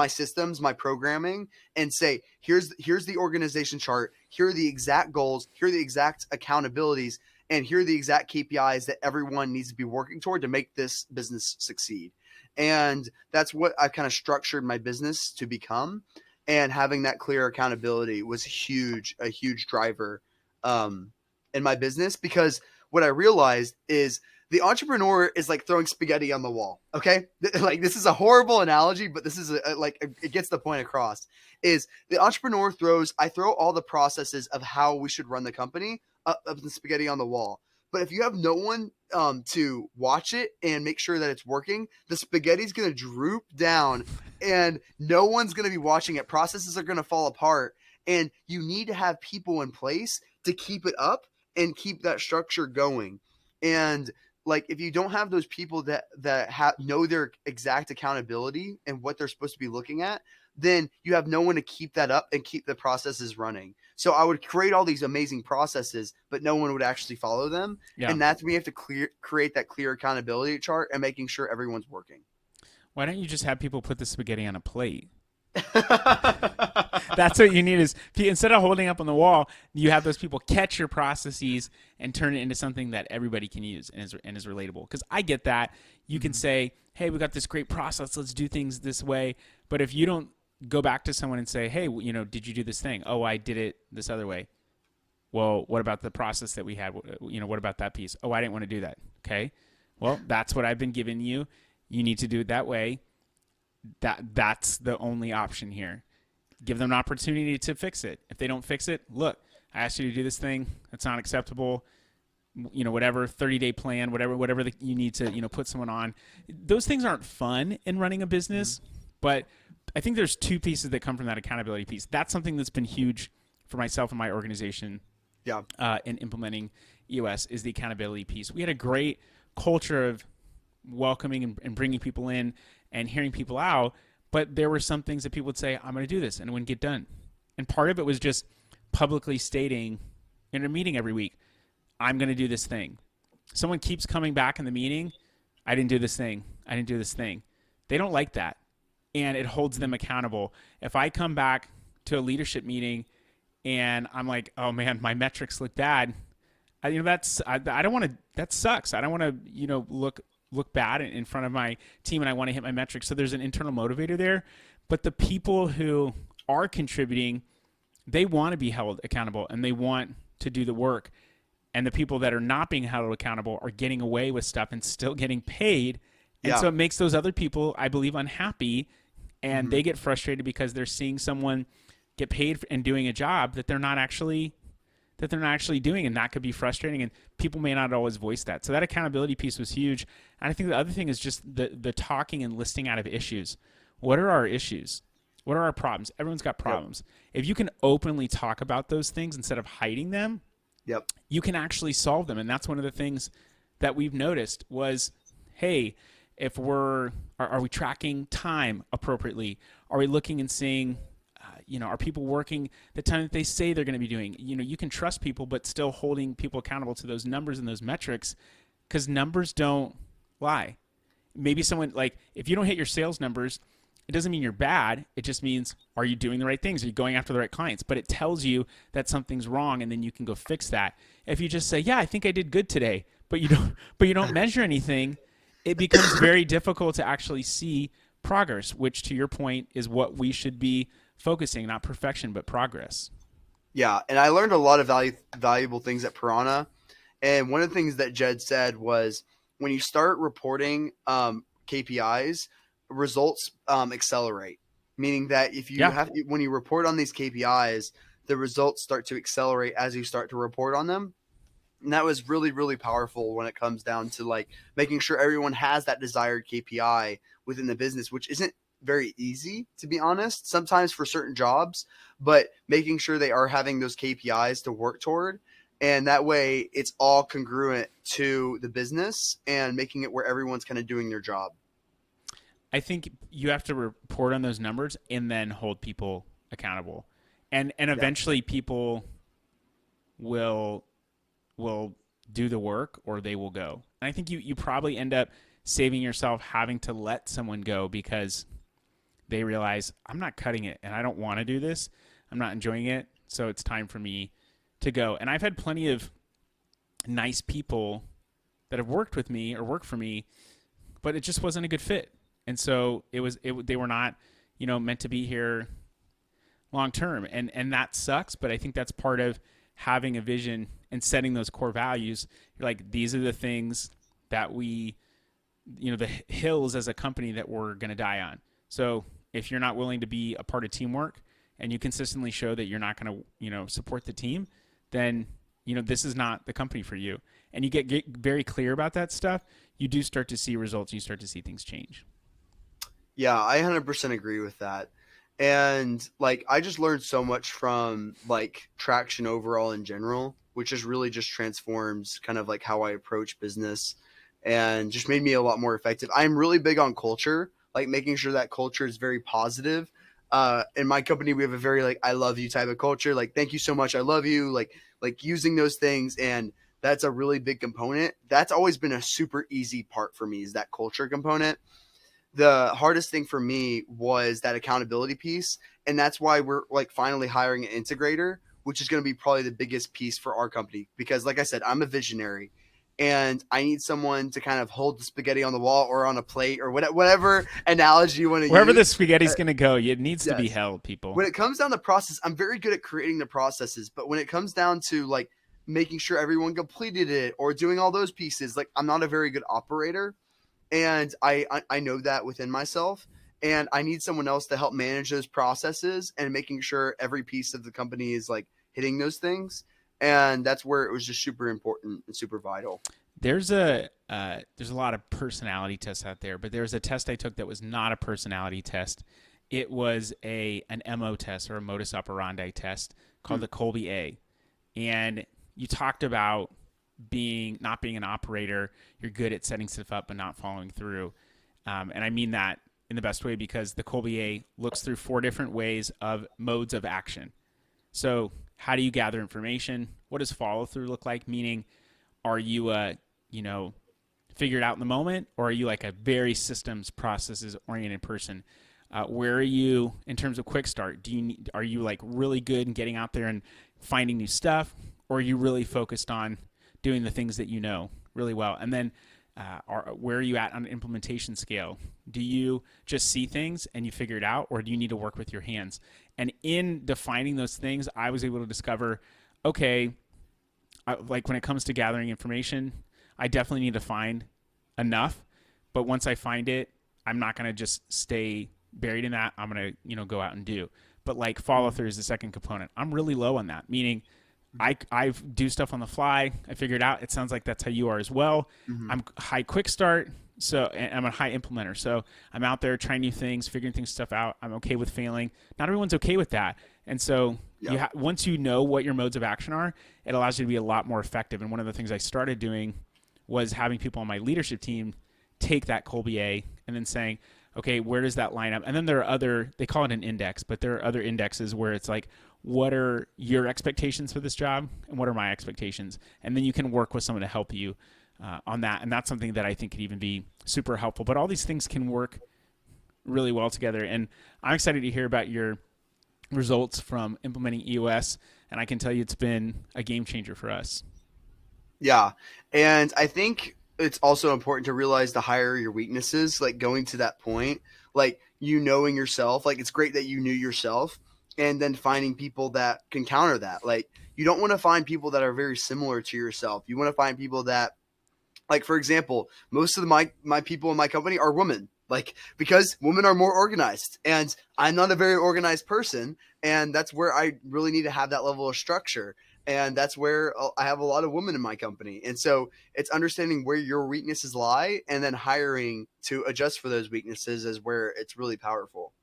systems, my programming, and say, here's the organization chart. Here are the exact goals. Here are the exact accountabilities. And here are the exact KPIs that everyone needs to be working toward to make this business succeed. And that's what I kind of structured my business to become. And having that clear accountability was a huge driver in my business, because what I realized is the entrepreneur is like throwing spaghetti on the wall. Okay. Like, this is a horrible analogy, but this is it gets the point across. Is the entrepreneur I throw all the processes of how we should run the company up the spaghetti on the wall. But if you have no one to watch it and make sure that it's working, the spaghetti's going to droop down and no one's going to be watching it. Processes are going to fall apart. And you need to have people in place to keep it up and keep that structure going. And like, if you don't have those people that know their exact accountability and what they're supposed to be looking at, then you have no one to keep that up and keep the processes running. So I would create all these amazing processes, but no one would actually follow them. Yeah. And that's when you have to create that clear accountability chart and making sure everyone's working. Why don't you just have people put the spaghetti on a plate? That's what you need, is instead of holding up on the wall, you have those people catch your processes and turn it into something that everybody can use and is relatable. Because I get that. You can say, hey, we got this great process, let's do things this way. But if you don't go back to someone and say, hey, did you do this thing? Oh, I did it this other way. Well, what about the process that we had? What about that piece? Oh, I didn't want to do that. Okay. Well, that's what I've been giving you. You need to do it that way. That's the only option here. Give them an opportunity to fix it. If they don't fix it, look, I asked you to do this thing. That's not acceptable. Whatever, 30-day plan, whatever you need to, put someone on. Those things aren't fun in running a business, but I think there's two pieces that come from that accountability piece. That's something that's been huge for myself and my organization Yeah. in implementing EOS is the accountability piece. We had a great culture of welcoming and bringing people in and hearing people out, but there were some things that people would say, I'm going to do this, and it wouldn't get done. And part of it was just publicly stating in a meeting every week, I'm going to do this thing. Someone keeps coming back in the meeting, I didn't do this thing. I didn't do this thing. They don't like that, and it holds them accountable. If I come back to a leadership meeting and I'm like, oh man, my metrics look bad, I don't want to. That sucks. I don't want to look bad in front of my team, and I want to hit my metrics. So there's an internal motivator there. But the people who are contributing, they want to be held accountable and they want to do the work. And the people that are not being held accountable are getting away with stuff and still getting paid. And so it makes those other people, I believe, unhappy, and they get frustrated because they're seeing someone get paid and doing a job that they're not actually doing, and that could be frustrating, and people may not always voice that. So that accountability piece was huge. And I think the other thing is just the talking and listing out of issues. What are our issues? What are our problems? Everyone's got problems. If you can openly talk about those things instead of hiding them, you can actually solve them. And that's one of the things that we've noticed was, hey, if are we tracking time appropriately? Are we looking and seeing, are people working the time that they say they're going to be doing? You can trust people, but still holding people accountable to those numbers and those metrics, because numbers don't lie. Maybe someone, like, if you don't hit your sales numbers, it doesn't mean you're bad. It just means, are you doing the right things? Are you going after the right clients? But it tells you that something's wrong, and then you can go fix that. If you just say, yeah, I think I did good today, but you don't measure anything, it becomes very difficult to actually see progress, which, to your point, is what we should be focusing, not perfection, but progress. Yeah, and I learned a lot of valuable things at Piranha. And one of the things that Jed said was, when you start reporting KPIs, results accelerate. Meaning that if you when you report on these KPIs, the results start to accelerate as you start to report on them. And that was really, really powerful when it comes down to like making sure everyone has that desired KPI within the business, which isn't very easy, to be honest, sometimes for certain jobs, but making sure they are having those KPIs to work toward. And that way it's all congruent to the business and making it where everyone's kind of doing their job. I think you have to report on those numbers and then hold people accountable. And eventually people will do the work, or they will go. And I think you probably end up saving yourself having to let someone go because they realize, I'm not cutting it and I don't want to do this. I'm not enjoying it. So it's time for me to go. And I've had plenty of nice people that have worked with me or worked for me, but it just wasn't a good fit. And so they were not, meant to be here long term. And that sucks, but I think that's part of having a vision and setting those core values. You're like, these are the things that we, the hills as a company that we're going to die on. So if you're not willing to be a part of teamwork and you consistently show that you're not going to, support the team, then, this is not the company for you. And you get very clear about that stuff, you do start to see results. You start to see things change. Yeah, I 100% agree with that. And like, I just learned so much from like traction overall in general, which just really just transforms kind of like how I approach business and just made me a lot more effective. I'm really big on culture, like making sure that culture is very positive. In my company, we have a very like, I love you type of culture. Like, thank you so much. I love you. Like using those things. And that's a really big component. That's always been a super easy part for me, is that culture component. The hardest thing for me was that accountability piece. And that's why we're like finally hiring an integrator, which is going to be probably the biggest piece for our company. Because like I said, I'm a visionary and I need someone to kind of hold the spaghetti on the wall or on a plate or whatever analogy you want to use. Wherever the spaghetti's going to go, it needs to be held, people. When it comes down to process, I'm very good at creating the processes. But when it comes down to like making sure everyone completed it or doing all those pieces, like I'm not a very good operator. And I know that within myself, and I need someone else to help manage those processes and making sure every piece of the company is like hitting those things. And that's where it was just super important and super vital. There's a lot of personality tests out there, but there's a test I took that was not a personality test. It was an MO test, or a modus operandi test, called the Colby A. and you talked about not being an operator. You're good at setting stuff up but not following through. And I mean that in the best way, because the Colbier looks through 4 different ways of modes of action. So how do you gather information? What does follow through look like? Meaning, are you figure it out in the moment, or are you like a very systems processes oriented person? Where are you in terms of quick start? Are you like really good in getting out there and finding new stuff, or are you really focused on doing the things that you know really well? And then where are you at on an implementation scale? Do you just see things and you figure it out, or do you need to work with your hands? And in defining those things, I was able to discover, okay, like when it comes to gathering information, I definitely need to find enough. But once I find it, I'm not going to just stay buried in that. I'm going to, go out and do. But like follow through is the second component. I'm really low on that, meaning I do stuff on the fly. I figure it out. It sounds like that's how you are as well. Mm-hmm. I'm high quick start, and I'm a high implementer. So I'm out there trying new things, figuring stuff out. I'm okay with failing. Not everyone's okay with that. And so once you know what your modes of action are, it allows you to be a lot more effective. And one of the things I started doing was having people on my leadership team take that Colbier and then saying, okay, where does that line up? And then there are they call it an index, but there are other indexes where it's like, what are your expectations for this job and what are my expectations? And then you can work with someone to help you on that. And that's something that I think could even be super helpful. But all these things can work really well together. And I'm excited to hear about your results from implementing EOS. And I can tell you it's been a game changer for us. Yeah. And I think it's also important to realize the higher your weaknesses, like going to that point, like you knowing yourself, like it's great that you knew yourself, and then finding people that can counter that. Like you don't want to find people that are very similar to yourself. You want to find people that, like, for example, most of my people in my company are women, like, because women are more organized and I'm not a very organized person. And that's where I really need to have that level of structure. And that's where I have a lot of women in my company. And so it's understanding where your weaknesses lie and then hiring to adjust for those weaknesses is where it's really powerful.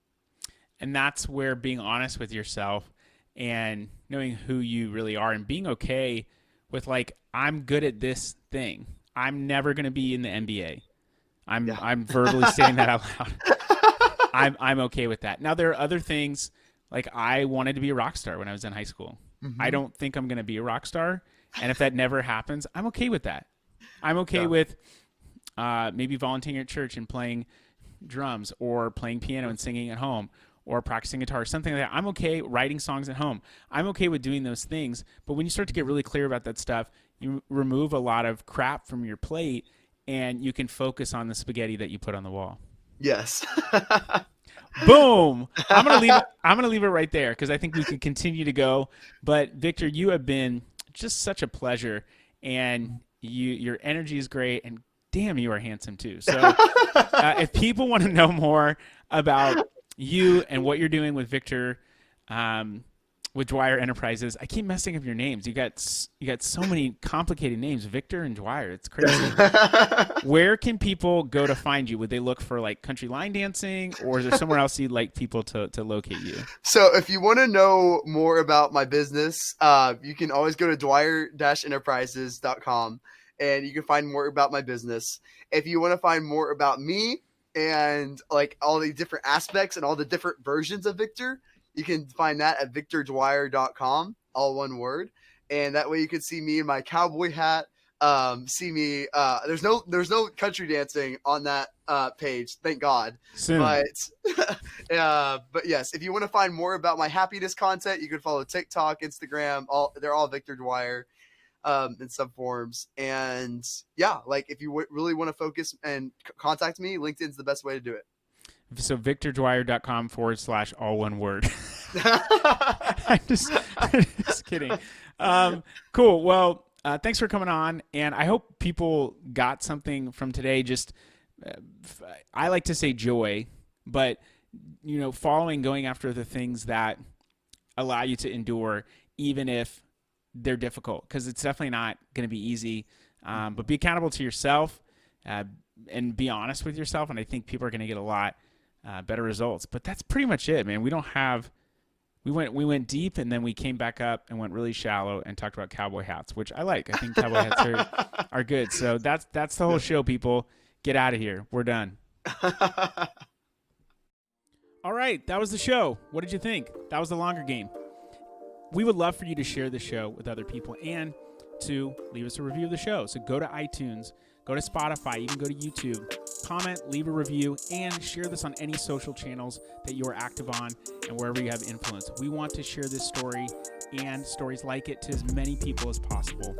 And that's where being honest with yourself and knowing who you really are and being okay with, like, I'm good at this thing. I'm never going to be in the NBA. I'm verbally saying that out loud. I'm okay with that. Now, there are other things, like I wanted to be a rock star when I was in high school. Mm-hmm. I don't think I'm going to be a rock star. And if that never happens, I'm okay with that. I'm okay with maybe volunteering at church and playing drums or playing piano and singing at home or practicing guitar, something like that. I'm okay writing songs at home. I'm okay with doing those things. But when you start to get really clear about that stuff, you remove a lot of crap from your plate and you can focus on the spaghetti that you put on the wall. Yes. Boom. I'm gonna leave it right there because I think we can continue to go. But Victor, you have been just such a pleasure, and your energy is great, and damn, you are handsome too. So if people want to know more about you and what you're doing with Victor, with Dwyer Enterprises, I keep messing up your names. You got so many complicated names, Victor and Dwyer. It's crazy. Where can people go to find you? Would they look for like country line dancing, or is there somewhere else you'd like people to locate you? So if you want to know more about my business, you can always go to dwyer-enterprises.com and you can find more about my business. If you want to find more about me and like all the different aspects and all the different versions of Victor, you can find that at victordwyer.com, all one word. And that way you can see me in my cowboy hat. See me. There's no country dancing on that page, thank God. Soon. But yes, if you want to find more about my happiness content, you can follow TikTok, Instagram. They're all Victor Dwyer in some forms. And yeah, like if you really want to focus and contact me, LinkedIn's the best way to do it. So victordwyer.com/ all one word. I'm just kidding. Cool. Well, thanks for coming on. And I hope people got something from today. Just, I like to say joy, but going after the things that allow you to endure, even if they're difficult, because it's definitely not going to be easy. But be accountable to yourself, and be honest with yourself. And I think people are going to get a lot better results. But that's pretty much it, man. We don't have We went deep, and then we came back up and went really shallow and talked about cowboy hats, which I like. I think cowboy hats are good. So that's the whole show, people. Get out of here. We're done. All right, that was the show. What did you think? That was the longer game. We would love for you to share the show with other people and to leave us a review of the show. So go to iTunes, go to Spotify, even go to YouTube, comment, leave a review, and share this on any social channels that you are active on and wherever you have influence. We want to share this story and stories like it to as many people as possible.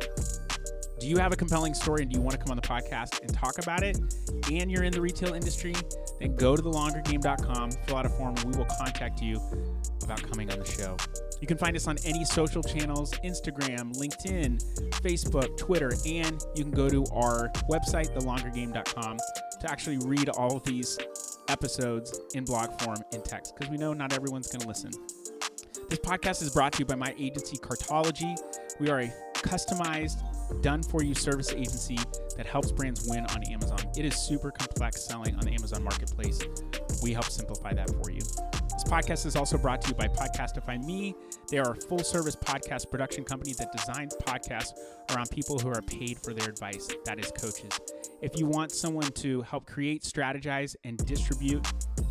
Do you have a compelling story and do you want to come on the podcast and talk about it, and you're in the retail industry? Then go to thelongergame.com, fill out a form, and we will contact you about coming on the show. You can find us on any social channels, Instagram, LinkedIn, Facebook, Twitter, and you can go to our website, thelongergame.com, to actually read all of these episodes in blog form in text, because we know not everyone's going to listen. This podcast is brought to you by my agency, Cartology. We are a customized, done-for-you service agency that helps brands win on Amazon. It is super complex selling on the Amazon Marketplace. We help simplify that for you. This podcast is also brought to you by Podcastify Me. They are a full-service podcast production company that designs podcasts around people who are paid for their advice. That is coaches. If you want someone to help create, strategize, and distribute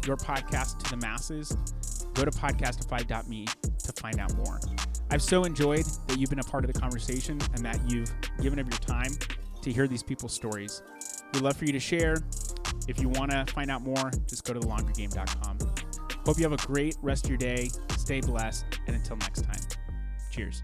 your podcast to the masses, go to podcastify.me to find out more. I've so enjoyed that you've been a part of the conversation and that you've given of your time to hear these people's stories. We'd love for you to share. If you want to find out more, just go to thelongergame.com. Hope you have a great rest of your day. Stay blessed. And until next time, cheers.